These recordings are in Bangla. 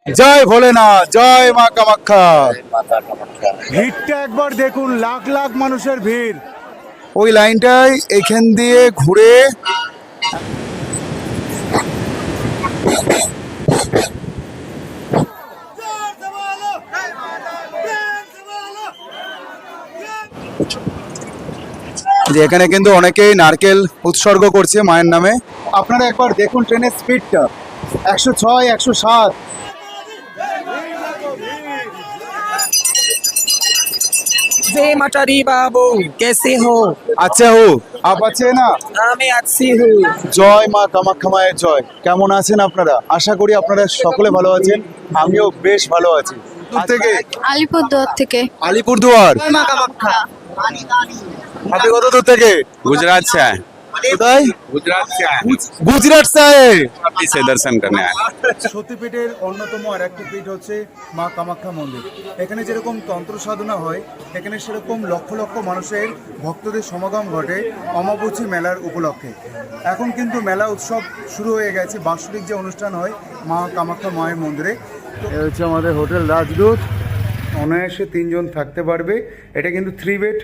জয় ভোলেনাথ, জয় মা কামাখ্যা। মাতা কামাখ্যা। ভিড়টা একবার দেখুন, লাখ লাখ মানুষের ভিড়। ওই লাইনটাই এখান দিয়ে ঘুরে যে এখানে কিন্তু অনেকেই নারকেল উৎসর্গ করছে মায়ের নামে। আপনারা একবার দেখুন ট্রেনের স্পিডটা 106, 107। जय माता दी बाबू, कैसे हो? আচ্ছা হো আপ আছে না। हाँ मैं अच्छी हूँ। জয় মা কামাখ্যা মায়ের জয়। কেমন আছেন আপনারা? আশা করি আপনারা সকলে ভালো আছেন, আমিও বেশ ভালো আছি। দূর থেকে আলিপুরদুয়ার থেকে। আলিপুরদুয়ার। माँ कामाख्या। আপনি কত দূর থেকে? गुजरात से आए। কোথায়? गुजरात से आए। গুজরাট সাহে। वापी से दर्शन करने आए। সতীপীঠের অন্যতম আর একটি পীঠ হচ্ছে মা কামাখ্যা মন্দির। এখানে যেরকম তন্ত্র সাধনা হয়, এখানে সেরকম লক্ষ লক্ষ মানুষের ভক্তদের সমাগম ঘটে অমাবস্যা মেলার উপলক্ষে। এখন কিন্তু মেলা উৎসব শুরু হয়ে গেছে, বাৎসরিক যে অনুষ্ঠান হয় মা কামাখ্যা মায়ের মন্দিরে। এ হচ্ছে আমাদের হোটেল রাজদূত, অনায়াসে 3 জন থাকতে পারবে। এটা কিন্তু 3 বেড।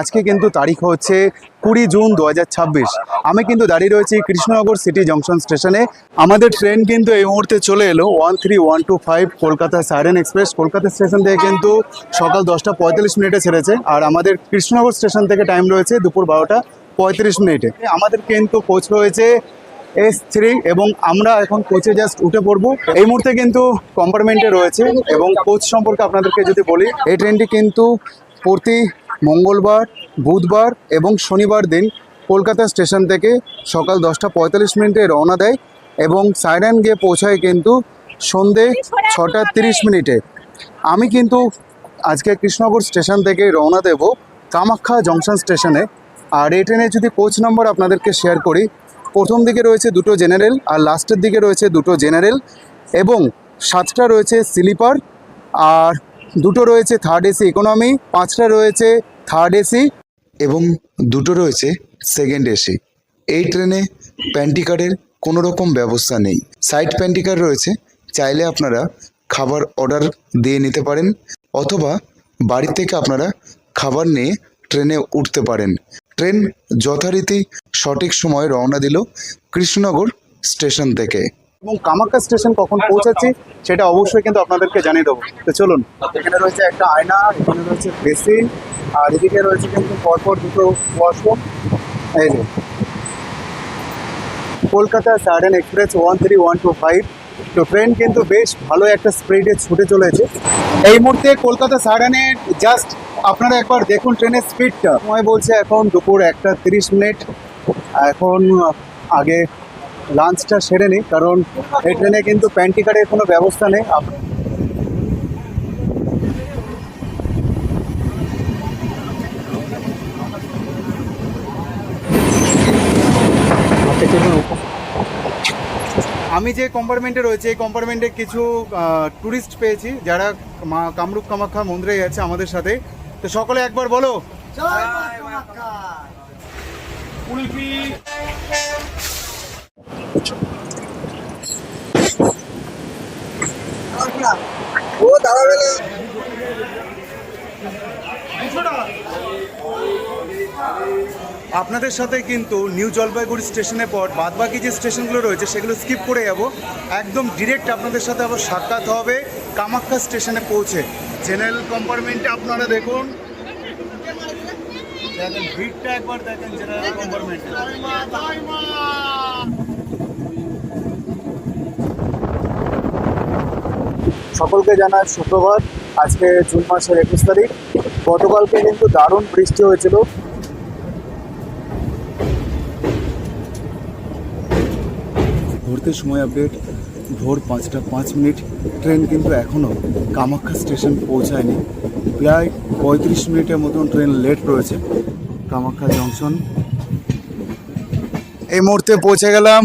আজকে কিন্তু তারিখ হচ্ছে 20 জুন 2026। আমি কিন্তু দাঁড়িয়ে রয়েছি কৃষ্ণনগর সিটি জংশন স্টেশনে। আমাদের ট্রেন কিন্তু এই মুহূর্তে চলে এলো 13125 Kolkata siren express. Kolkata station থেকে কিন্তু সকাল 10টা 45 মিনিটে ছেড়েছে, আর আমাদের কৃষ্ণনগর স্টেশন থেকে টাইম রয়েছে দুপুর 12টা 35 মিনিটে। আমাদের কিন্তু কোচ রয়েছে S3 এবং আমরা এখন কোচে জাস্ট উঠে পড়বো। এই মুহূর্তে কিন্তু কম্পার্টমেন্টে রয়েছে এবং কোচ সম্পর্কে আপনাদেরকে যদি বলি, এই ট্রেনটি কিন্তু প্রতি মঙ্গলবার, বুধবার এবং শনিবার দিন কলকাতা স্টেশন থেকে সকাল 10টা 45 মিনিটে রওনা দেয় এবং সাইরেন গিয়ে পৌঁছায় কিন্তু সন্ধে 6টা 30 মিনিটে। আমি কিন্তু আজকে কৃষ্ণনগর স্টেশন থেকে রওনা দেব কামাখ্যা জংশন স্টেশনে। আর এই ট্রেনের যদি কোচ নম্বর আপনাদেরকে শেয়ার করি, প্রথম দিকে রয়েছে 2টো জেনারেল আর লাস্টের দিকে রয়েছে 2টো জেনারেল এবং 7টা রয়েছে স্লিপার, আর 2টো রয়েছে থার্ড এসি ইকোনমি, 5টা রয়েছে থার্ড এসি এবং 2টো রয়েছে সেকেন্ড এসি। এই ট্রেনে প্যান্টিকারের কোনো রকম ব্যবস্থা নেই, সাইড প্যান্টিকার রয়েছে। চাইলে আপনারা খাবার অর্ডার দিয়ে নিতে পারেন অথবা বাড়ি থেকে আপনারা খাবার নিয়ে ট্রেনে উঠতে পারেন। ট্রেন যথারীতি সঠিক সময়ে রওনা দিল কৃষ্ণনগর স্টেশন থেকে। এবং কামাখ্যা স্টেশন কখন পৌঁছাচ্ছি সেটা অবশ্যই কিন্তু আপনাদেরকে জানিয়ে দেবো। তো চলুন, এখানে রয়েছে একটা আয়না, এখানে রয়েছে বেসিন, আর এদিকে রয়েছে কিন্তু পরপর 2টো ওয়াশরুম। এই যে কলকাতা সাইরেন এক্সপ্রেস 13125। তো ট্রেন কিন্তু বেশ ভালো একটা স্পিডে ছুটে চলেছে। এই মুহূর্তে কলকাতা সাইরেনের জাস্ট আপনারা একবার দেখুন ট্রেনের স্পিডটা। সময় বলছে এখন দুপুর 1টা 30 মিনিট। এখন আগে লাঞ্চটা সেরে নিই, কারণ এই ট্রেনে কিন্তু প্যান্টিকারের কোনো ব্যবস্থা নেই। আমি যে কম্পার্টমেন্টে রয়েছে এই কম্পার্টমেন্টে কিছু ট্যুরিস্ট পেয়েছি যারা কামরূপ কামাখ্যা মন্দিরে যাচ্ছে আমাদের সাথে। তো সকলে একবার বলো জয় মা কামাখ্যা। আপনাদের সাথে কিন্তু নিউ জলপাইগুড়ি স্টেশনের পর বাদবাকি যে স্টেশনগুলো রয়েছে সেগুলো স্কিপ করে যাব। একদম ডিরেক্ট আপনাদের সাথে আবার সাক্ষাৎ হবে কামাখ্যা স্টেশনে পৌঁছে। জেনারেল কম্পার্টমেন্টে আপনারা দেখুন, দেখেন ভিড়টা একবার দেখেন জেনারেল কম্পার্টমেন্টে। সকলকে জানাই সুপ্রভাত। আজকে জুন মাসের 21 তারিখ। গতকালকে কিন্তু দারুণ বৃষ্টি হয়েছিল। ঘুরতে সময় আপডেট ভোর 5টা 5 মিনিট। ট্রেন কিন্তু এখনও কামাখ্যা স্টেশন পৌঁছায়নি, প্রায় 35 মিনিটের মতন ট্রেন লেট রয়েছে কামাখ্যা জংশন। এই মুহূর্তে পৌঁছে গেলাম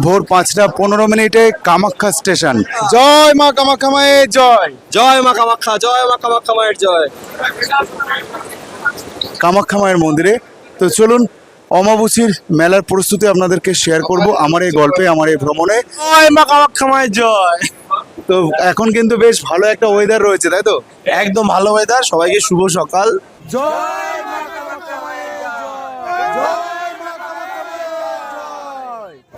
ভোর 5টা 15 মিনিটে কামাখ্যা স্টেশন। জয় মা কামাখ্যা মায়ের জয়। जय माँ कामाख्या, जय माँ कामाख्या माয়ের জয়। কামাখ্যা মায়ের মন্দিরে। তো চলুন অমাবস্যার মেলার প্রস্তুতি আপনাদেরকে শেয়ার করব আমার এই গল্পে, আমার এই ভ্রমণে। জয় মা কামাখ্যা মায়ের জয়। তো এখন কিন্তু বেশ ভালো একটা ওয়েদার রয়েছে, তাই তো? একদম ভালো ওয়েদার, সবাইকে শুভ সকাল।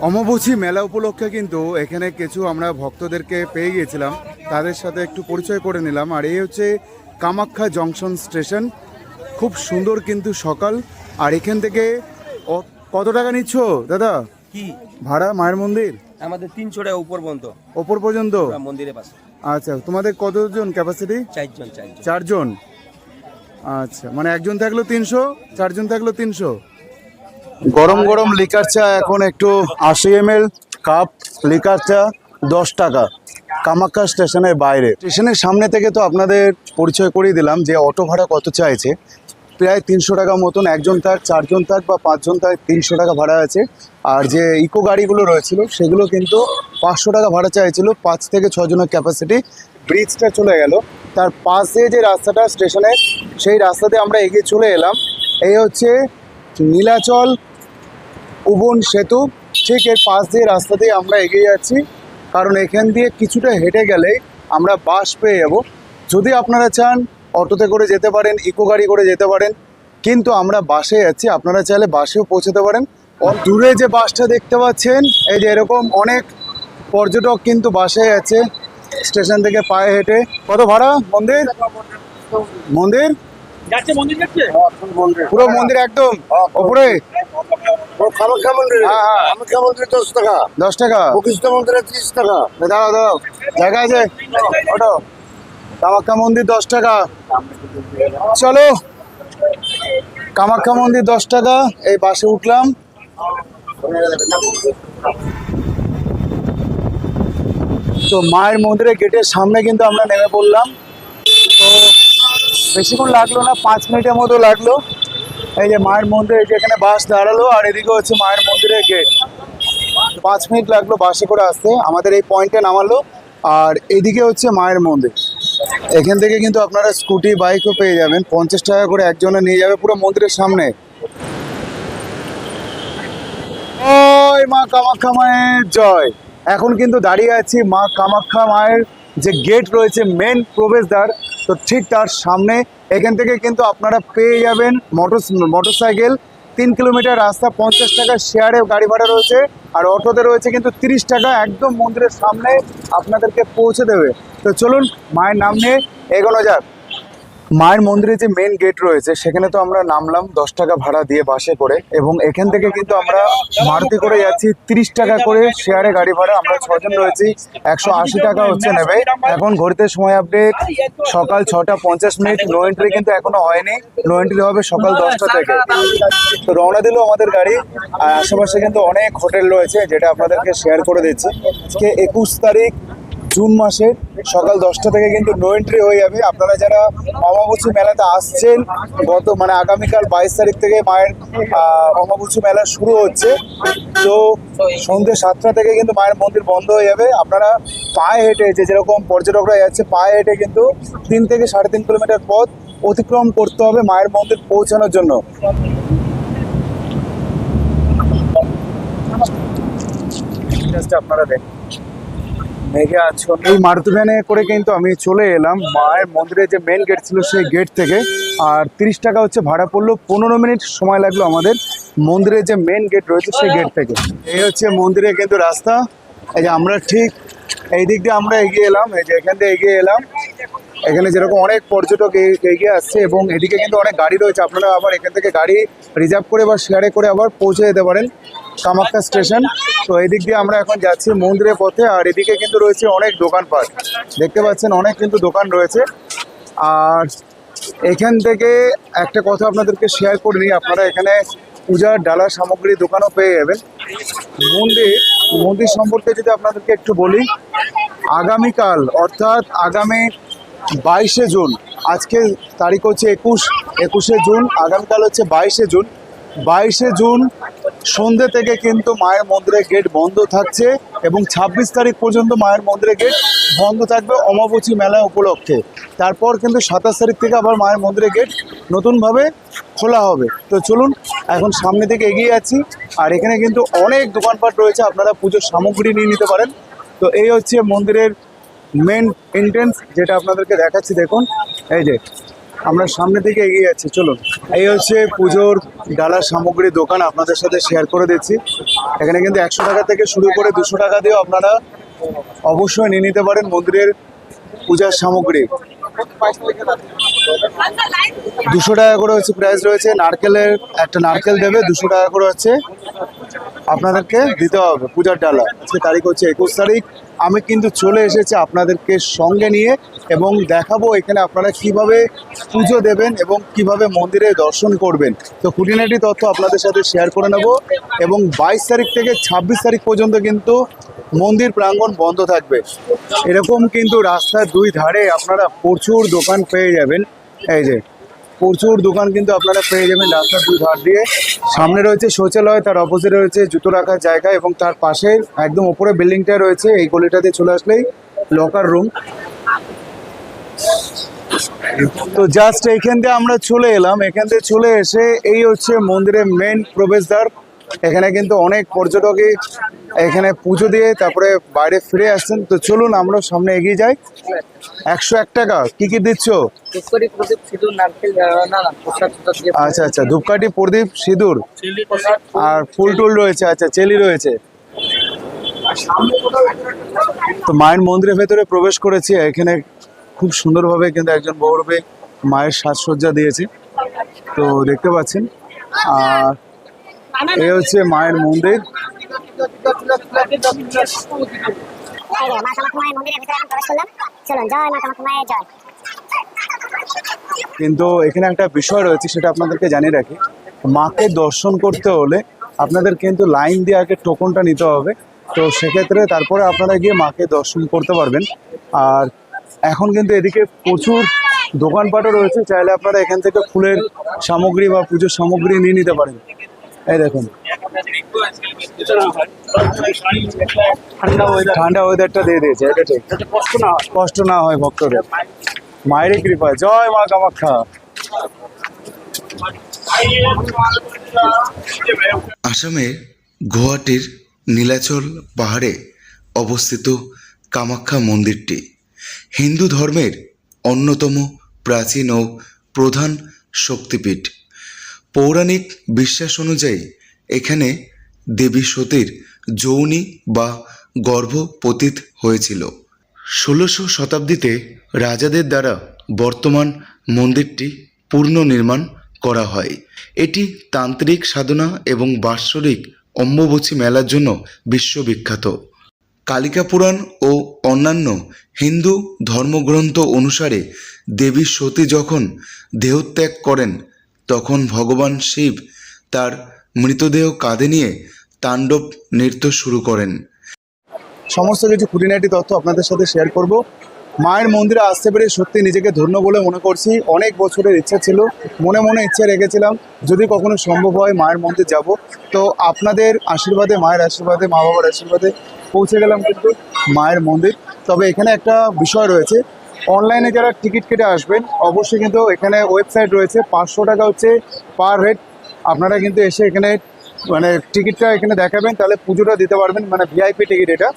অমাবস্যা মেলা উপলক্ষে কিন্তু এখানে কিছু আমরা ভক্তদেরকে পেয়ে গিয়েছিলাম, তাদের সাথে একটু পরিচয় করে নিলাম। আর এই হচ্ছে কামাখ্যা জংশন স্টেশন, খুব সুন্দর কিন্তু সকাল। আর এখান থেকে কত টাকা নিচ্ছ দাদা কি ভাড়া মায়ের মন্দির? আমাদের 300 টাকা উপর পর্যন্ত, ওপর পর্যন্ত? পুরা মন্দিরের পাশে। আচ্ছা, তোমাদের কতজন ক্যাপাসিটি? 4 জন। চারজন। আচ্ছা, মানে একজন থাকলো 300, চারজন থাকলো 300। গরম গরম লিকার চা এখন একটু 80 ml কাপ লিকার চা 10 টাকা, কামাখ্যা স্টেশনের বাইরে। স্টেশনের সামনে থেকে তো আপনাদের পরিচয় করিয়ে দিলাম যে অটো ভাড়া কত চাইছে। প্রায় 300 টাকা মতন, একজন থাক, চারজন থাক বা 5 জন থাক, 300 টাকা ভাড়া আছে। আর যে ইকো গাড়িগুলো রয়েছিল সেগুলো কিন্তু 500 টাকা ভাড়া চাইছিল, 5 থেকে 6 জনের ক্যাপাসিটি। ব্রিজটা চলে গেল, তার পাশে যে রাস্তাটা স্টেশনের, সেই রাস্তাতে আমরা এগিয়ে চলে এলাম। এই হচ্ছে নীলাচল উবন সেতু, ঠিক এর পাশ দিয়ে রাস্তা দিয়ে আমরা এগিয়ে যাচ্ছি। কারণ এখান দিয়ে কিছুটা হেঁটে গেলেই আমরা বাস পেয়ে যাব। যদি আপনারা চান অটোতে করে যেতে পারেন, ইকো গাড়ি করে যেতে পারেন, কিন্তু আমরা বাসে যাচ্ছি, আপনারা চাইলে বাসেও পৌঁছতে পারেন। দূরে যে বাসটা দেখতে পাচ্ছেন, এই যে এরকম অনেক পর্যটক কিন্তু বাসে যাচ্ছে স্টেশন থেকে পায়ে হেঁটে। কত ভাড়া মন্দির? মন্দির পুরো মন্দির একদম ওপরে? কামাখ্যা মন্দির, হ্যাঁ, হ্যাঁ। কামাখ্যা মন্দির 10 টাকা, 10 টাকা। বশিষ্ঠ মন্দিরে 30 টাকা। দাঁড়াও দাঁড়াও, জায়গা আছে ওটো? কামাখ্যা মন্দির 10 টাকা। চলো, কামাখ্যা মন্দির 10 টাকা। এই বাসে উঠলাম। তো মায়ের মন্দিরের গেটের সামনে কিন্তু আমরা নেমে পড়লাম। তো বেশিক্ষণ লাগলো না, 5 মিনিটের মতো লাগলো। এই যে মায়ের মন্দির, এই যে এখানে বাস দাঁড়ালো, আর এদিকে হচ্ছে মায়ের মন্দিরের গেট। 5 মিনিট লাগলো বাসে করে আসতে, আমাদের এই পয়েন্টে নামালো। আর এদিকে হচ্ছে মায়ের মন্দির। এখান থেকে কিন্তু আপনারা স্কুটি বাইকও পেয়ে যাবেন, 50 টাকা করে একজনে নিয়ে যাবে পুরো মন্দিরের সামনে। ওই মা কামাখ্যা মায়ের জয়। এখন কিন্তু দাঁড়িয়ে আছি মা কামাখ্যা মায়ের যে গেট রয়েছে, মেন প্রবেশদ্বার, তো ঠিক তার সামনে। এখান থেকে কিন্তু আপনারা পেয়ে যাবেন মোটরসাইকেল। 3 কিলোমিটার রাস্তা, 50 টাকা শেয়ারে গাড়ি ভাড়া রয়েছে, আর অটোতে রয়েছে কিন্তু 30 টাকা। একদম মন্দিরের সামনে আপনাদেরকে পৌঁছে দেবে। তো চলুন মায়ের নাম নিয়ে এগোনো যাক। মায়ের মন্দিরে যে মেন গেট রয়েছে সেখানে তো আমরা নামলাম 10 টাকা ভাড়া দিয়ে বাসে করে, এবং এখান থেকে কিন্তু আমরা মারুতি করে যাচ্ছি 30 টাকা করে শেয়ারে গাড়ি ভাড়া। আমরা 6 জন রয়েছি, 180 টাকা হচ্ছে নেবে। এখন ঘড়িতে সময় আপডেট সকাল 6টা 50 মিনিট। নো এন্ট্রি কিন্তু এখনো হয়নি, নো এন্ট্রি হবে সকাল 10টা থেকে। তো রওনা দিল আমাদের গাড়ি। আর আশেপাশে কিন্তু অনেক হোটেল রয়েছে, যেটা আপনাদেরকে শেয়ার করে দিচ্ছি। আজকে 21 তারিখ জুন মাসের সকাল 10টা থেকে কিন্তু নো এন্ট্রি হয়ে যাবে। আপনারা যারা অমাবস্যা মেলাতে আসছেন, আগামীকাল 22 তারিখ থেকে মায়ের অমাবস্যা মেলা শুরু হচ্ছে। তো সন্ধ্যে 7টা থেকে কিন্তু মায়ের মন্দির বন্ধ হয়ে যাবে। আপনারা পায়ে হেঁটে, যেরকম পর্যটকরা যাচ্ছে পায়ে হেঁটে, কিন্তু 3 থেকে 3.5 কিলোমিটার পথ অতিক্রম করতে হবে মায়ের মন্দির পৌঁছানোর জন্য। আপনারা দেখেন মেঘে আচ্ছন্ন। এই মারুতি ভ্যানে করে কিন্তু আমি চলে এলাম মায়ের মন্দিরের যে মেন গেট ছিল সেই গেট থেকে। আর 30 টাকা হচ্ছে ভাড়া পড়লো। 15 মিনিট সময় লাগলো আমাদের মন্দিরের যে মেন গেট রয়েছে সেই গেট থেকে। এই হচ্ছে মন্দিরের কিন্তু রাস্তা। এই যে আমরা ঠিক এই দিক দিয়ে আমরা এগিয়ে এলাম, এই যে এখান থেকে এগিয়ে এলাম। এখানে যেরকম অনেক পর্যটক এগিয়ে আসছে, এবং এদিকে কিন্তু অনেক গাড়ি রয়েছে। আপনারা আবার এখান থেকে গাড়ি রিজার্ভ করে বা শেয়ারে করে আবার পৌঁছে যেতে পারেন কামাখ্যা স্টেশন। তো এই দিক দিয়ে আমরা এখন যাচ্ছি মন্দিরের পথে। আর এদিকে কিন্তু রয়েছে অনেক দোকানপাট, দেখতে পাচ্ছেন অনেক কিন্তু দোকান রয়েছে। আর এখান থেকে একটা কথা আপনাদেরকে শেয়ার করে নিই, আপনারা এখানে পূজার ডালা সামগ্রী দোকানও পেয়ে যাবেন। মন্দির সম্পর্কে যদি আপনাদেরকে একটু বলি, আগামীকাল অর্থাৎ আগামী 22শে জুন, আজকে তারিখ হচ্ছে 21শে জুন, আগামীকাল হচ্ছে 22শে জুন। 22শে জুন সন্ধ্যে থেকে কিন্তু মায়ের মন্দিরের গেট বন্ধ থাকছে, এবং 26 তারিখ পর্যন্ত মায়ের মন্দিরের গেট বন্ধ থাকবে অমাবস্যা মেলা উপলক্ষে। তারপর কিন্তু 27 তারিখ থেকে আবার মায়ের মন্দিরের গেট নতুনভাবে খোলা হবে। তো চলুন এখন সামনে থেকে এগিয়ে যাচ্ছি, আর এখানে কিন্তু অনেক দোকানপাট রয়েছে, আপনারা পুজোর সামগ্রী নিয়ে নিতে পারেন। তো এই হচ্ছে মন্দিরের মেন এন্ট্রেন্স, যেটা আপনাদেরকে দেখাচ্ছি। দেখুন, এই যে আমরা সামনে থেকে এগিয়ে যাচ্ছি, চলুন। এই হচ্ছে পুজোর ডালার সামগ্রীর দোকান, আপনাদের সাথে শেয়ার করে দিচ্ছি। এখানে কিন্তু 100 টাকা থেকে শুরু করে 200 টাকা দিয়েও আপনারা অবশ্যই নিয়ে নিতে পারেন মন্দিরের পূজার সামগ্রী। 200 টাকা করে হচ্ছে প্রাইস রয়েছে। নারকেলের একটা নারকেল দেবে, 200 টাকা করে হচ্ছে আপনাদেরকে দিতে হবে পূজার ডালা। আজকে তারিখ হচ্ছে 21 তারিখ। আমি কিন্তু চলে এসেছি আপনাদেরকে সঙ্গে নিয়ে, এবং দেখাবো এখানে আপনারা কিভাবে পুজো দেবেন এবং কিভাবে মন্দিরে দর্শন করবেন। তো খুঁটিনাটি তথ্য আপনাদের সাথে শেয়ার করে নেব। এবং 22 তারিখ থেকে 26 তারিখ পর্যন্ত কিন্তু মন্দির প্রাঙ্গণ বন্ধ থাকবে। এরকম কিন্তু রাস্তার দুই ধারে আপনারা প্রচুর দোকান পেয়ে যাবেন। এই যে প্রচুর দোকান কিন্তু আপনারা পেয়ে যাবেন রাস্তার দুই ধার দিয়ে। সামনে রয়েছে শৌচালয়, তার অপোজিটে রয়েছে জুতো রাখার জায়গা, এবং তার পাশে একদম উপরে বিল্ডিংটা রয়েছে। এই গলিটাতে চলে আসলেই লকার রুম। তো জাস্ট এইখান দিয়ে আমরা চলে এলাম। এখান থেকে চলে এসে এই হচ্ছে মন্দিরের মেন প্রবেশদ্বার। এখানে কিন্তু অনেক পর্যটকই এখানে পুজো দিয়ে তারপরে বাইরে ফিরে আসছেন। তো চলুন আমরা সামনে এগিয়ে যাই। 101 টাকা কি কি দিচ্ছ? ধূপকাঠি, প্রদীপ, সিঁদুর, নারকেল, প্রসাদ দিয়ে আচ্ছা আচ্ছা, ধূপকাঠি, প্রদীপ, সিঁদুর আর ফুল টুল রয়েছে। আচ্ছা, চেলি রয়েছে। তো মায়ের মন্দিরের ভেতরে প্রবেশ করেছি। এখানে খুব সুন্দরভাবে কিন্তু একজন বৌরবে মায়ের সাজসজ্জা দিয়েছে, তো দেখতে পাচ্ছেন। আর এই হচ্ছে মায়ের মন্দির। কিন্তু এখানে একটা বিষয় রয়েছে, সেটা আপনাদেরকে জানিয়ে রাখি। মাকে দর্শন করতে হলে আপনাদের কিন্তু লাইন দিয়ে আগে টোকনটা নিতে হবে। তো সেক্ষেত্রে তারপরে আপনারা গিয়ে মাকে দর্শন করতে পারবেন। আর এখন কিন্তু এদিকে প্রচুর দোকানপাটও রয়েছে, চাইলে আপনারা এখান থেকে ফুলের সামগ্রী বা পুজোর সামগ্রী নিয়ে নিতে পারেন। এই দেখুন, ঠান্ডা ওয়েদারটা দিয়ে দিয়েছে, এটা ঠিক, কষ্ট না হয় ভক্তদের। মায়েরই কৃপা। জয় মা কামাখ্যা। আসামের গুয়াহাটির নীলাচল পাহাড়ে অবস্থিত কামাখ্যা মন্দিরটি হিন্দু ধর্মের অন্যতম প্রাচীন ও প্রধান শক্তিপীঠ। পৌরাণিক বিশ্বাস অনুযায়ী এখানে দেবী সতীর যৌনি বা গর্ভ পতিত হয়েছিল। 16শো শতাব্দীতে রাজাদের দ্বারা বর্তমান মন্দিরটি পুনর্নির্মাণ করা হয়। এটি তান্ত্রিক সাধনা এবং বাৎসরিক অম্বুবাচী মেলার জন্য বিশ্ববিখ্যাত। কালিকা পুরাণ ও অন্যান্য হিন্দু ধর্মগ্রন্থ অনুসারে দেবী সতী যখন দেহত্যাগ করেন, তখন ভগবান শিব তার মৃতদেহ কাঁধে নিয়ে তাণ্ডব নৃত্য শুরু করেন। সমস্ত কিছু খুঁটিনাটি তথ্য আপনাদের সাথে শেয়ার করব। মায়ের মন্দিরে আসতে পেরে সত্যি নিজেকে ধন্য বলে মনে করছি। অনেক বছরের ইচ্ছা ছিল, মনে মনে ইচ্ছা রেখেছিলাম যদি কখনো সম্ভব হয় মায়ের মন্দির যাব। তো আপনাদের আশীর্বাদে, মায়ের আশীর্বাদে, মা বাবার আশীর্বাদে পৌঁছে গেলাম কিন্তু মায়ের মন্দির। তবে এখানে একটা বিষয় রয়েছে, অনলাইনে যারা টিকিট কেটে আসবেন অবশ্যই কিন্তু এখানে ওয়েবসাইট রয়েছে। 500 টাকা হচ্ছে পার হেড। আপনারা কিন্তু এসে এখানে মানে টিকিটটা এখানে দেখাবেন, তাহলে পুজোটা দিতে পারবেন, মানে ভিআইপি টিকিট এটা,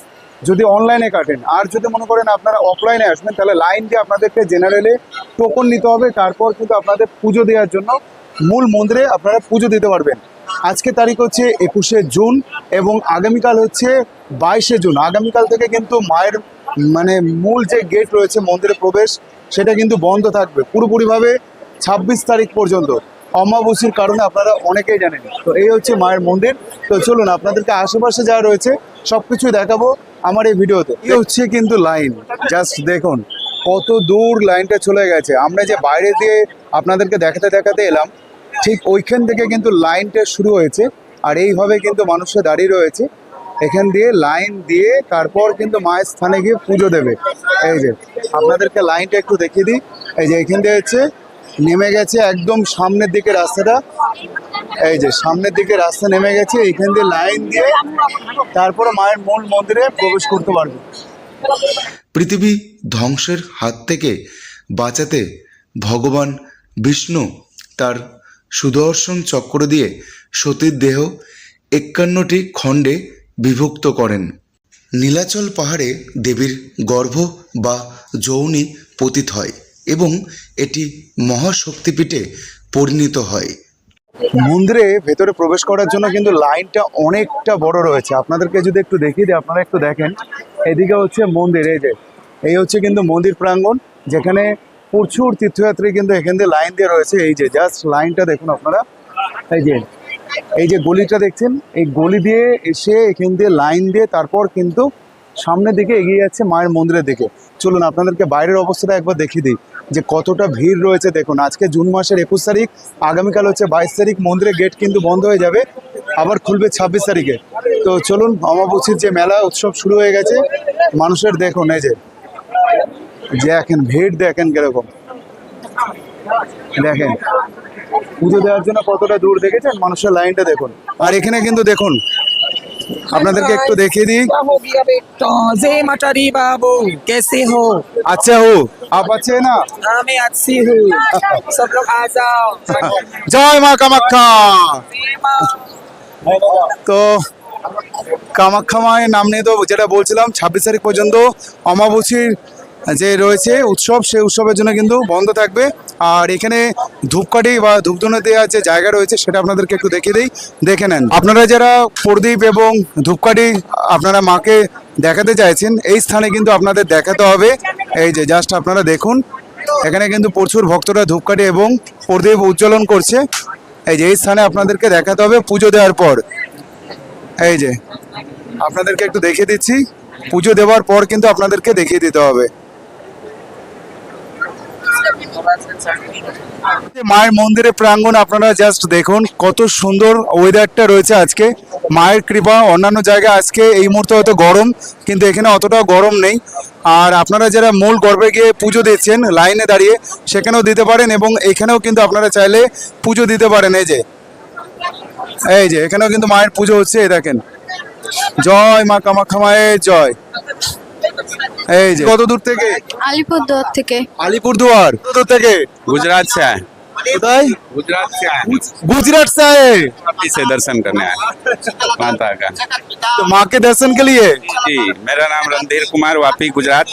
যদি অনলাইনে কাটেন। আর যদি মনে করেন আপনারা অফলাইনে আসবেন, তাহলে লাইন দিয়ে আপনাদেরকে জেনারেলে টোকন নিতে হবে, তারপর কিন্তু আপনাদের পুজো দেওয়ার জন্য মূল মন্দিরে আপনারা পুজো দিতে পারবেন। আজকে তারিখ হচ্ছে 21শে জুন এবং আগামীকাল হচ্ছে 22শে জুন। আগামীকাল থেকে কিন্তু মায়ের মানে মূল যে গেট রয়েছে মন্দিরে প্রবেশ, সেটা কিন্তু বন্ধ থাকবে পুরোপুরিভাবে 26 তারিখ পর্যন্ত, অমাবস্যার কারণে আপনারা অনেকেই জানেন। তো এই হচ্ছে মায়ের মন্দির। তো চলুন আপনাদেরকে আশেপাশে যা রয়েছে সব কিছুই দেখাবো আমার এই ভিডিওতে। এই হচ্ছে কিন্তু লাইন, জাস্ট দেখুন কত দূর লাইনটা চলে গেছে। আমরা যে বাইরে দিয়ে আপনাদেরকে দেখাতে দেখাতে এলাম, ঠিক ওইখান থেকে কিন্তু লাইনটা শুরু হয়েছে। আর এইভাবে কিন্তু মানুষরা দাঁড়িয়ে রয়েছে, এখান দিয়ে লাইন দিয়ে তারপর কিন্তু মায়ের স্থানে গিয়ে পুজো দেবে। এই যে আপনাদেরকে লাইনটা একটু দেখিয়ে দিই। এই যে এখান দিয়ে হচ্ছে নেমে গেছে একদম সামনের দিকে রাস্তাটা, এই যে সামনের দিকে রাস্তা নেমে গেছে, এইখান দিয়ে লাইন দিয়ে তারপরে মায়ের মূল মন্দিরে প্রবেশ করতে পারবে। পৃথিবী ধ্বংসের হাত থেকে বাঁচাতে ভগবান বিষ্ণু তার সুদর্শন চক্র দিয়ে সতীর দেহ 51টি খণ্ডে বিভক্ত করেন। নীলাচল পাহাড়ে দেবীর গর্ভ বা যৌনি পতিত হয় এবং এটি মহাশক্তিপীঠে পরিণত হয়। মন্দিরে ভেতরে প্রবেশ করার জন্য কিন্তু লাইনটা অনেকটা বড় রয়েছে। আপনাদেরকে যদি একটু দেখিয়ে দিই, আপনারা একটু দেখেন। এদিকে হচ্ছে মন্দির, এই হচ্ছে কিন্তু মন্দির প্রাঙ্গণ, যেখানে প্রচুর তীর্থযাত্রী কিন্তু এখান দিয়ে লাইন দিয়ে রয়েছে। এই যে জাস্ট লাইনটা দেখুন আপনারা, এই যে গলিটা দেখছেন, এই গলি দিয়ে এসে এখান দিয়ে লাইন দিয়ে তারপর কিন্তু সামনের দিকে এগিয়ে যাচ্ছে মায়ের মন্দিরের দিকে। চলুন আপনাদেরকে বাইরের অবস্থাটা একবার দেখিয়ে দিই যে কতটা ভিড় রয়েছে। দেখুন, আজকে জুন মাসের 21 তারিখ, আগামীকাল হচ্ছে 22 তারিখ। মন্দিরের গেট কিন্তু বন্ধ হয়ে যাবে, আবার খুলবে 26 তারিখে। তো চলুন, অমাবস্যার যে মেলা উৎসব শুরু হয়ে গেছে। মানুষের দেখুন, এই যে দেখেন ভিড়, দেখেন কিরকম, দেখেন পুজো দেওয়ার জন্য কতটা দূর দেখেছেন মানুষের লাইনটা দেখুন। আর এখানে কিন্তু দেখুন, আপনাদেরকে একটু দেখিয়ে দিই। क्या हो गया बेटा जय माता दी बाबू कैसे हो আচ্ছা হো আপ আছে না? हाँ मैं अच्छी हूँ सब लोग आ जाओ জয় মা কামাখ্যা। जय माँ। তো কামাখ্যা মায়ের নাম নিয়ে তো যেটা বলছিলাম, 26 তারিখ পর্যন্ত অমাবস্যার যে রয়েছে উৎসব, সেই উৎসবের জন্য কিন্তু বন্ধ থাকবে। আর এখানে ধূপকাঠি বা ধূপধুনো দেওয়ার যে জায়গা রয়েছে সেটা আপনাদেরকে একটু দেখিয়ে দিই, দেখে নেন। আপনারা যারা প্রদীপ এবং ধূপকাঠি আপনারা মাকে দেখাতে চাইছেন, এই স্থানে কিন্তু আপনাদের দেখাতে হবে। এই যে জাস্ট আপনারা দেখুন, এখানে কিন্তু প্রচুর ভক্তরা ধূপকাঠি এবং প্রদীপ উজ্জ্বলন করছে। এই যে এই স্থানে আপনাদেরকে দেখাতে হবে পুজো দেওয়ার পর। এই যে আপনাদেরকে একটু দেখিয়ে দিচ্ছি, পুজো দেওয়ার পর কিন্তু আপনাদেরকে দেখিয়ে দিতে হবে। মায়ের মন্দিরের প্রাঙ্গণ আপনারা জাস্ট দেখুন, কত সুন্দর ওয়েদারটা রয়েছে আজকে। মায়ের কৃপা, অন্যান্য জায়গায় আজকে এই মুহূর্তে হয়তো গরম, কিন্তু এখানে অতটা গরম নেই। আর আপনারা যারা মূল গর্ভে গিয়ে পুজো দিচ্ছেন লাইনে দাঁড়িয়ে, সেখানেও দিতে পারেন এবং এখানেও কিন্তু আপনারা চাইলে পুজো দিতে পারেন। এই যে এখানেও কিন্তু মায়ের পুজো হচ্ছে, এই দেখেন। জয় মা কামাখ্যা মায়ের জয়। এই যে কত দূর থেকে? আলিপুরদুয়ার থেকে। আলিপুরদুয়ার। কত দূর থেকে? गुजरात से आए কোথায়? गुजरात से आए गुजरात से आए। वापी से दर्शन करने आए माता का। तो माँ के दर्शन के लिए। जी मेरा नाम रणधीर कुमार, वापी गुजरात।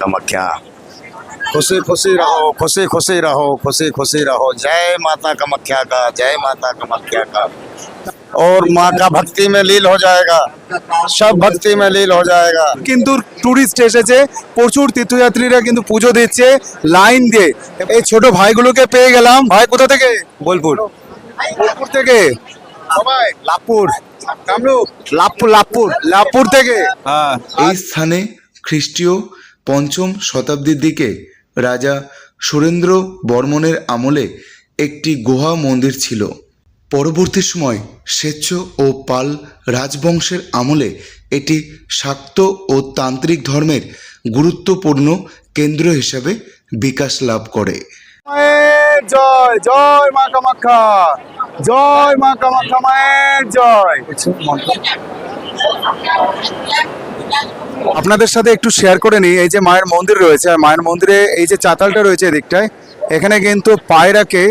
कामाख्या खुशी खुशी रहो, खुशी खुशी रहो, खुशी खुशी रहो। जय माता कामाख्या का, जय माता कामाख्या का। और माँ का भक्ति में लील हो जाएगा, सब भक्ति में लील हो जाएगा। কিন্তু টুরিস্ট এসেছে, প্রচুর তীর্থযাত্রীরা কিন্তু পুজো দিচ্ছে লাইন দিয়ে। এই ছোট ভাইগুলোকে পেয়ে গেলাম। ভাই কোথা থেকে? बोलपुर বোলপুর থেকে। সবাই लाभपुर কামরূপ। लाभपुर লাভপুর থেকে। हाँ এই স্থানে খ্রিস্টীয় 5ম শতাব্দীর দিকে রাজা সুরেন্দ্র বর্মনের আমলে একটি গুহা মন্দির ছিল। পরবর্তী সময় স্বেচ্ছ ও পাল রাজবংশের আমলে এটি শাক্ত ও তান্ত্রিক ধর্মের গুরুত্বপূর্ণ কেন্দ্র হিসাবে বিকাশ লাভ করে। মায়ের জয়, জয় মা কামাখ্যা, জয় মা কামাখ্যা মায়ের জয়। আপনাদের সাথে একটু শেয়ার করে নিই, এই যে মায়ের মন্দির রয়েছে, আর মায়ের মন্দিরে এই যে চাতালটা রয়েছে এদিকটায়, এখানে কিন্তু পায়রাকে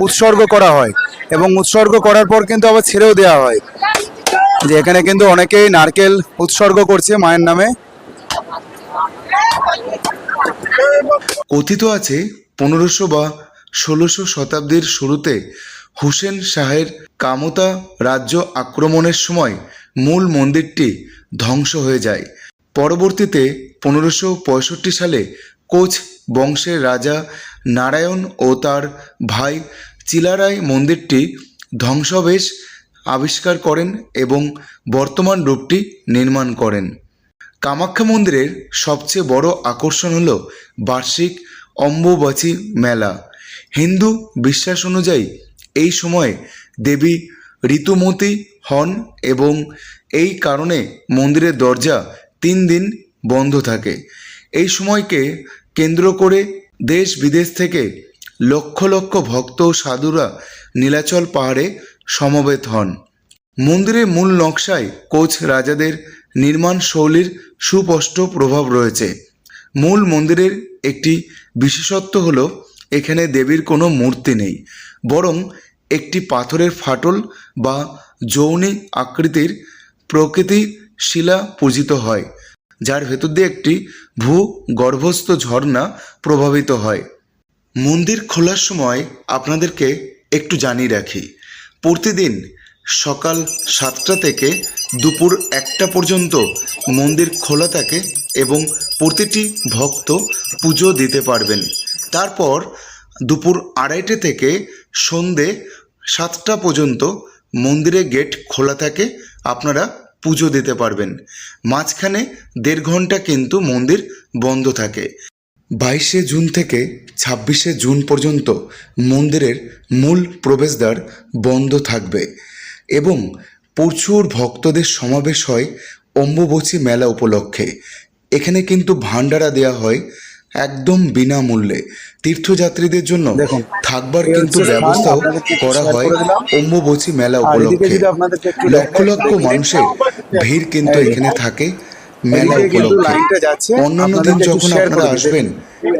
উৎসর্গ করা হয় এবং উৎসর্গ করার পর কিন্তু আবার ছেড়েও দেওয়া হয়। যে এখানে কিন্তু অনেকেই নারকেল উৎসর্গ করছে মায়ের নামে। কথিত আছে 1500 বা 1600 শতাব্দীর শুরুতে হুসেন শাহের কামতা রাজ্য আক্রমণের সময় মূল মন্দিরটি ধ্বংস হয়ে যায়। পরবর্তীতে 1565 সালে কোচ বংশের রাজা নারায়ণ ও তার ভাই চিলারায় মন্দিরটি ধ্বংসাবশেষ আবিষ্কার করেন এবং বর্তমান রূপটি নির্মাণ করেন। কামাখ্যা মন্দিরের সবচেয়ে বড় আকর্ষণ হল বার্ষিক অম্বুবাচী মেলা। হিন্দু বিশ্বাস অনুযায়ী এই সময়ে দেবী ঋতুমতী হন এবং এই কারণে মন্দিরের দরজা 3 দিন বন্ধ থাকে। এই সময়কে কেন্দ্র করে দেশ বিদেশ থেকে লক্ষ লক্ষ ভক্ত ও সাধুরা নীলাচল পাহাড়ে সমবেত হন। মন্দিরের মূল নকশায় কোচ রাজাদের নির্মাণ শৈলীর সুস্পষ্ট প্রভাব রয়েছে। মূল মন্দিরের একটি বিশেষত্ব হলো এখানে দেবীর কোনো মূর্তি নেই, বরং একটি পাথরের ফাটল বা যৌনি আকৃতির প্রকৃতি শিলা পূজিত হয়, যার ভেতর দিয়ে একটি ভূগর্ভস্থ ঝর্ণা প্রভাবিত হয়। মন্দির খোলার সময় আপনাদেরকে একটু জানিয়ে রাখি, প্রতিদিন সকাল 7টা থেকে দুপুর 1টা পর্যন্ত মন্দির খোলা থাকে এবং প্রতিটি ভক্ত পুজো দিতে পারবেন। তারপর দুপুর 2:30 থেকে সন্ধে 7টা পর্যন্ত মন্দিরের গেট খোলা থাকে, আপনারা পুজো দিতে পারবেন। মাঝখানে 1.5 ঘন্টা কিন্তু মন্দির বন্ধ থাকে। 22শে জুন থেকে 26শে জুন পর্যন্ত মন্দিরের মূল প্রবেশদ্বার বন্ধ থাকবে এবং প্রচুর ভক্তদের সমাবেশ হয় অম্বুবাচী মেলা উপলক্ষে। এখানে কিন্তু ভান্ডারা দেওয়া হয় একদম বিনামূল্যে। তীর্থযাত্রীদের জন্য দেখুন, থাকবার এই কিন্তু হচ্ছে স্থান, ব্যবস্থাও আপনাদেরকে করা share হয় করে দিলাম। অম্বুবাচী মেলা আর এদিকে উপলক্ষে। যদি আপনাদেরকে একটু লক্ষ লক্ষ মানুষের ভিড় কিন্তু এখানে থাকে মেলা এদিকে কিন্তু উপলক্ষে। লাইনটা যাচ্ছে, অন্যান্য দিন আপনাদেরকে একটু যখন share আপনারা করে দিই। আসবেন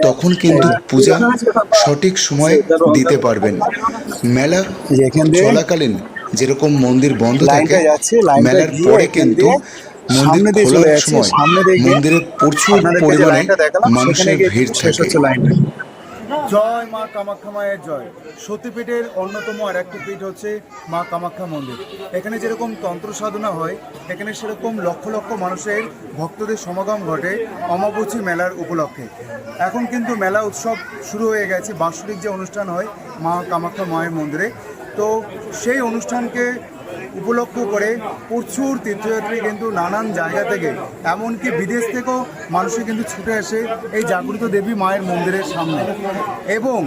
তখন কিন্তু পূজা সঠিক সময় দিতে পারবেন। মেলা এখান দিয়ে চলাকালীন যেরকম মন্দির বন্ধ থাকে, লাইনটা যাচ্ছে, লাইনটা মেলার গিয়ে পরে এখান কিন্তু দিয়ে মন্দির সামনে দিয়ে চলে খোলার যাচ্ছে। সময় সামনে দিয়ে গিয়ে মন্দিরে প্রচুর আপনাদেরকে যে পরিমাণে লাইনটা দেখালাম, সেখানে মানুষের গিয়ে ভিড় শেষ থাকে। হচ্ছে লাইনটা। জয় মা কামাখ্যা মায়ের জয়। সতীপীঠের অন্যতম আর একটি পীঠ হচ্ছে মা কামাখ্যা মন্দির। এখানে যেরকম তন্ত্র সাধনা হয়, এখানে সেরকম লক্ষ লক্ষ মানুষের ভক্তদের সমাগম ঘটে অমাবস্যা মেলার উপলক্ষে। এখন কিন্তু মেলা উৎসব শুরু হয়ে গেছে, বাৎসরিক যে অনুষ্ঠান হয় মা কামাখ্যা মায়ের মন্দিরে, তো সেই অনুষ্ঠানকে উপলক্ষ করে প্রচুর তীর্থযাত্রী কিন্তু নানান জায়গা থেকে, এমনকি বিদেশ থেকেও মানুষে কিন্তু ছুটে আসে এই জাগ্রত দেবী মায়ের মন্দিরের সামনে। এবং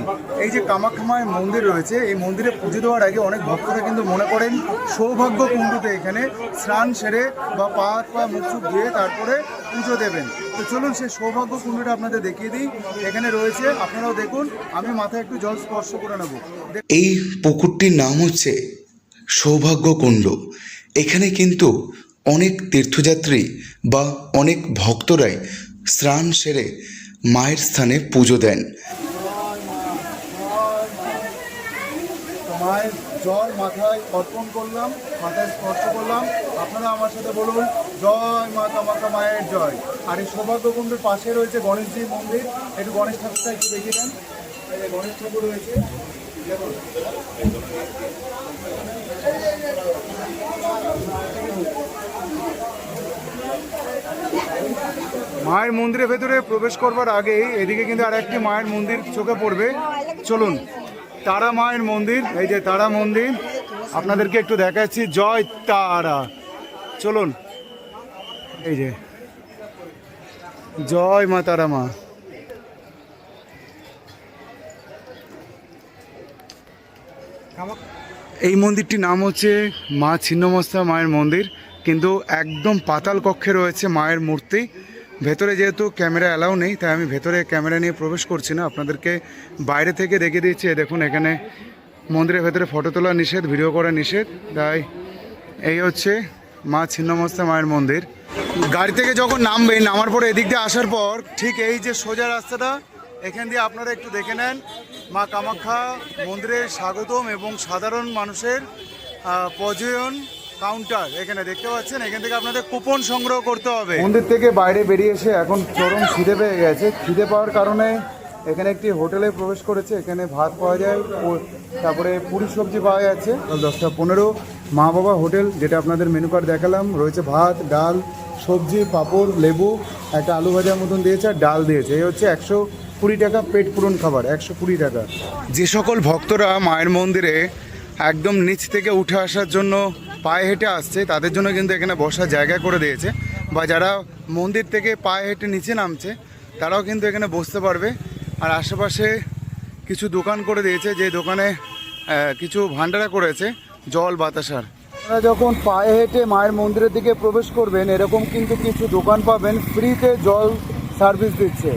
এই যে কামাখ্যা মায়ের মন্দির রয়েছে, এই মন্দিরে পুজো দেওয়ার আগে অনেক ভক্তরা কিন্তু মনে করেন সৌভাগ্য কুণ্ডুতে এখানে স্নান সেরে বা পা হাত পা মুখ চুখ ধুয়ে তারপরে পুজো দেবেন। তো চলুন সেই সৌভাগ্য কুণ্ডটা আপনাদের দেখিয়ে দিই। এখানে রয়েছে, আপনারাও দেখুন। আমি মাথায় একটু জল স্পর্শ করে নেব। এই পুকুরটির নাম হচ্ছে সৌভাগ্য কুণ্ড। এখানে কিন্তু অনেক তীর্থযাত্রী বা অনেক ভক্তরাই স্নান সেরে মায়ের স্থানে পুজো দেন। মায়ের জল মাথায় অর্পণ করলাম, মাথায় স্পর্শ করলাম। আপনারা আমার সাথে বলুন, জয় মা কামাখ্যা মায়ের জয়। আর এই সৌভাগ্য কুণ্ডের পাশে রয়েছে গণেশজির মন্দির। একটু গণেশ ঠাকুরটা একটু দেখিয়ে দেন। এই যে গণেশ ঠাকুর রয়েছে, দেখুন। মায়ের মন্দিরের ভেতরে প্রবেশ করবার আগেই এদিকে কিন্তু আর একটি মায়ের মন্দির চোখে পড়বে। চলুন, তারা মায়ের মন্দির। এই যে তারা মন্দির, আপনাদেরকে একটু দেখাচ্ছি। জয় তারা। চলুন, এই যে জয় মা তারা মা। এই মন্দিরটির নাম হচ্ছে মা ছিন্নমস্তা মায়ের মন্দির, কিন্তু একদম পাতাল কক্ষে রয়েছে মায়ের মূর্তি। ভেতরে যেহেতু ক্যামেরা অ্যালাউ নেই, তাই আমি ভেতরে ক্যামেরা নিয়ে প্রবেশ করছি না, আপনাদেরকে বাইরে থেকে দেখে দিচ্ছি। দেখুন, এখানে মন্দিরের ভেতরে ফটো তোলা নিষেধ, ভিডিও করা নিষেধ। তাই এই হচ্ছে মা ছিন্নমস্তা মায়ের মন্দির। গাড়ি থেকে যখন নামবেন, নামার পরে এদিক দিয়ে আসার পর ঠিক এই যে সোজা রাস্তাটা, এখান দিয়ে আপনারা একটু দেখে নেন মা কামাখ্যা মন্দিরের স্বাগতম এবং সাধারণ মানুষের পজয়ন কাউন্টার এখানে দেখতে পাচ্ছেন। এখান থেকে আপনাদের কুপন সংগ্রহ করতে হবে। মন্দির থেকে বাইরে বেরিয়ে এসে এখন চরম খিদে পেয়ে গেছে। খিদে পাওয়ার কারণে এখানে একটি হোটেলে প্রবেশ করেছে। এখানে ভাত পাওয়া যায়, তারপরে পুরি সবজি পাওয়া যাচ্ছে। 10:15 মা বাবা হোটেল, যেটা আপনাদের মেনু কার্ড দেখালাম। রয়েছে ভাত, ডাল, সবজি, পাঁপড়, লেবু, একটা আলু ভাজার মতন দিয়েছে আর ডাল দিয়েছে। এই হচ্ছে 120 টাকা পেট পূরণ খাবার, 120 টাকা। যে সকল ভক্তরা মায়ের মন্দিরে একদম নিচ থেকে উঠে আসার জন্য পায়ে হেঁটে আসছে, তাদের জন্য কিন্তু এখানে বসার জায়গা করে দিয়েছে। বা যারা মন্দির থেকে পায়ে হেঁটে নিচে নামছে, তারাও কিন্তু এখানে বসতে পারবে। আর আশেপাশে কিছু দোকান করে দিয়েছে, যে দোকানে কিছু ভান্ডারা করেছে জল বাতাসার। আপনারা যখন পায়ে হেঁটে মায়ের মন্দিরের দিকে প্রবেশ করবেন, এরকম কিন্তু কিছু দোকান পাবেন, ফ্রিতে জল সার্ভিস দিচ্ছে।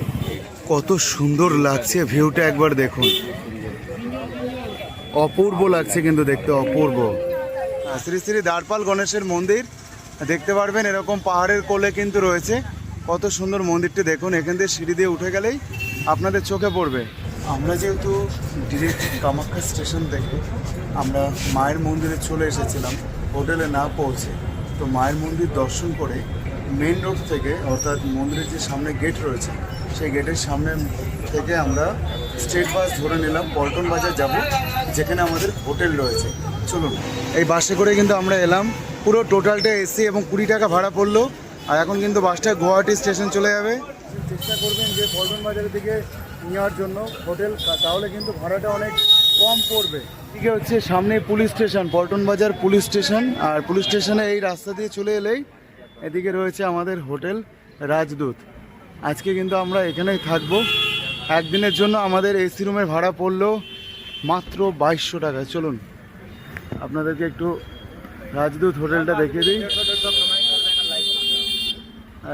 কত সুন্দর লাগছে ভিউটা, একবার দেখুন। অপূর্ব লাগছে কিন্তু দেখতে, অপূর্ব। শ্রী শ্রী দ্বারপাল গণেশের মন্দির দেখতে পারবেন, এরকম পাহাড়ের কোলে কিন্তু রয়েছে। কত সুন্দর মন্দিরটি দেখুন। এখান দিয়ে সিঁড়ি দিয়ে উঠে গেলেই আপনাদের চোখে পড়বে। আমরা যেহেতু ডিরেক্ট কামাখ্যা স্টেশন থেকে আমরা মায়ের মন্দিরে চলে এসেছিলাম হোটেলে না পৌঁছে, তো মায়ের মন্দির দর্শন করে মেন রোড থেকে অর্থাৎ মন্দিরের যে সামনে গেট রয়েছে সেই গেটের সামনে থেকে আমরা স্টেট বাস ধরে নিলাম পল্টন বাজার যাব, যেখানে আমাদের হোটেল রয়েছে। চলুন, এই বাসে করে কিন্তু আমরা এলাম, পুরো টোটালটা এসি এবং 20 টাকা ভাড়া পড়লো। আর এখন কিন্তু বাসটা গুয়াহাটি স্টেশন চলে যাবে। চেষ্টা করবেন যে পল্টন বাজারের দিকে নেওয়ার জন্য হোটেল, তাহলে কিন্তু ভাড়াটা অনেক কম পড়বে। এদিকে হচ্ছে সামনে পুলিশ স্টেশন, পল্টন বাজার পুলিশ স্টেশন, আর পুলিশ স্টেশনে এই রাস্তা দিয়ে চলে এলেই এদিকে রয়েছে আমাদের হোটেল রাজদূত। আজকে কিন্তু আমরা এখানেই থাকবো একদিনের জন্য। আমাদের এসি রুমের ভাড়া পড়লো মাত্র 2200 টাকা। চলুন আপনাদেরকে একটু রাজদূত হোটেলটা দেখিয়ে দিই।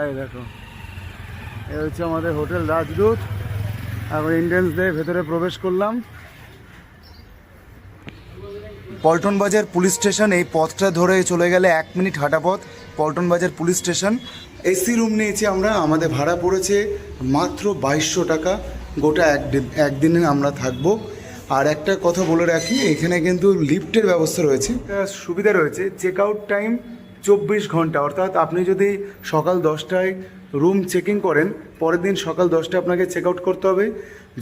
এই দেখো, এই হচ্ছে আমাদের হোটেল রাজদূত। এখন এন্ট্রান্স দিয়ে ভেতরে প্রবেশ করলাম। পল্টন বাজার পুলিশ স্টেশন, এই পথটা ধরে চলে গেলে 1 মিনিট হাঁটা পথ পল্টন বাজার পুলিশ স্টেশন। এসি রুম নিয়েছি আমরা, আমাদের ভাড়া পড়েছে মাত্র 2200 টাকা। গোটা একদিনে আমরা থাকবো। আর একটা কথা বলে রাখি, এখানে কিন্তু লিফটের ব্যবস্থা রয়েছে, একটা সুবিধা রয়েছে। চেক আউট টাইম 24 ঘন্টা, অর্থাৎ আপনি যদি সকাল 10টায় রুম চেকিং করেন, পরের দিন সকাল 10টায় আপনাকে চেক আউট করতে হবে।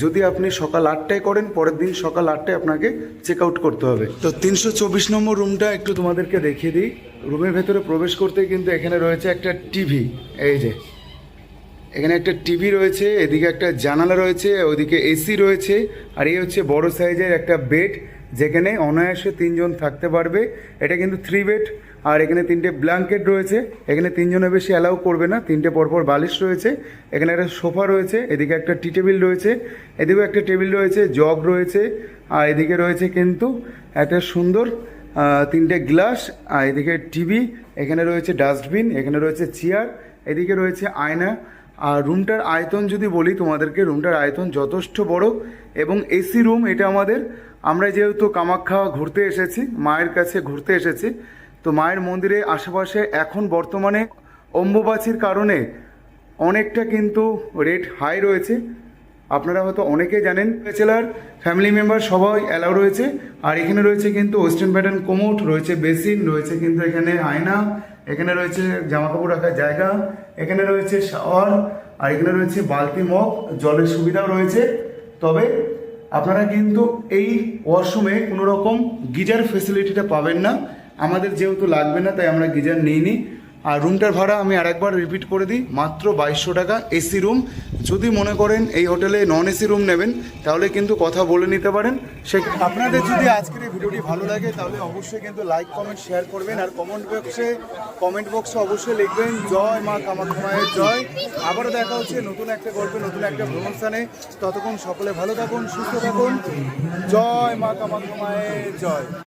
যদি আপনি সকাল 8টায় করেন, পরের দিন সকাল 8টায় আপনাকে চেক আউট করতে হবে। তো 324 নম্বর রুমটা একটু তোমাদেরকে দেখিয়ে দিই। রুমের ভেতরে প্রবেশ করতে কিন্তু এখানে রয়েছে একটা টিভি, এই যে এখানে একটা টিভি রয়েছে, এদিকে একটা জানালা রয়েছে, ওইদিকে এসি রয়েছে, আর এই হচ্ছে বড় সাইজের একটা বেড, যেখানে অনায়াসে 3 জন থাকতে পারবে। এটা কিন্তু 3 বেড। আর এখানে 3টে ব্ল্যাঙ্কেট রয়েছে, এখানে 3 জনের বেশি অ্যালাউ করবে না। 3টে পরপর বালিশ রয়েছে, এখানে একটা সোফা রয়েছে, এদিকে একটা টি টেবিল রয়েছে, এদিকেও একটা টেবিল রয়েছে, জগ রয়েছে, আর এদিকে রয়েছে কিন্তু একটা সুন্দর 3টে গ্লাস, আর এদিকে টিভি, এখানে রয়েছে ডাস্টবিন, এখানে রয়েছে চেয়ার, এদিকে রয়েছে আয়না। আর রুমটার আয়তন যদি বলি তোমাদেরকে, রুমটার আয়তন যথেষ্ট বড় এবং এসি রুম এটা আমাদের। আমরা যেহেতু কামাখ্যা ঘুরতে এসেছি, মায়ের কাছে ঘুরতে এসেছি, তো মায়ের মন্দিরে আশেপাশে এখন বর্তমানে অম্বুবাচীর কারণে অনেকটা কিন্তু রেট হাই রয়েছে। আপনারা হয়তো অনেকেই জানেন। ব্যাচেলার ফ্যামিলি মেম্বার সবাই অ্যালাউ রয়েছে। আর এখানে রয়েছে কিন্তু ওয়েস্টার্ন প্যাটার্ন কোমোড, রয়েছে বেসিন, রয়েছে কিন্তু এখানে আয়না, এখানে রয়েছে জামা কাপড় রাখার জায়গা, এখানে রয়েছে শাওয়ার, আর এখানে রয়েছে বালতি মগ, জলের সুবিধাও রয়েছে। তবে আপনারা কিন্তু এই ওয়াশরুমে কোনো রকম গিজার ফেসিলিটিটা পাবেন না। আমাদের যেহেতু লাগবে না, তাই আমরা গিজার নিইনি। আর রুমটার ভাড়া আমি আরেকবার রিপিট করে দিই, মাত্র 2200 টাকা এসি রুম। যদি মনে করেন এই হোটেলে নন এসি রুম নেবেন, তাহলে কিন্তু কথা বলে নিতে পারেন। আপনাদের যদি আজকের এই ভিডিওটি ভালো লাগে, তাহলে অবশ্যই কিন্তু লাইক কমেন্ট শেয়ার করবেন। আর কমেন্ট বক্সে অবশ্যই লিখবেন জয় মা কামাখ্যা মায়ের জয়। আবারও দেখা হচ্ছে নতুন একটা গল্পে, নতুন একটা ভ্রমণ স্থানে। ততক্ষণ সকলে ভালো থাকুন, সুস্থ থাকুন। জয় মা কামাখ্যা মায়ের জয়।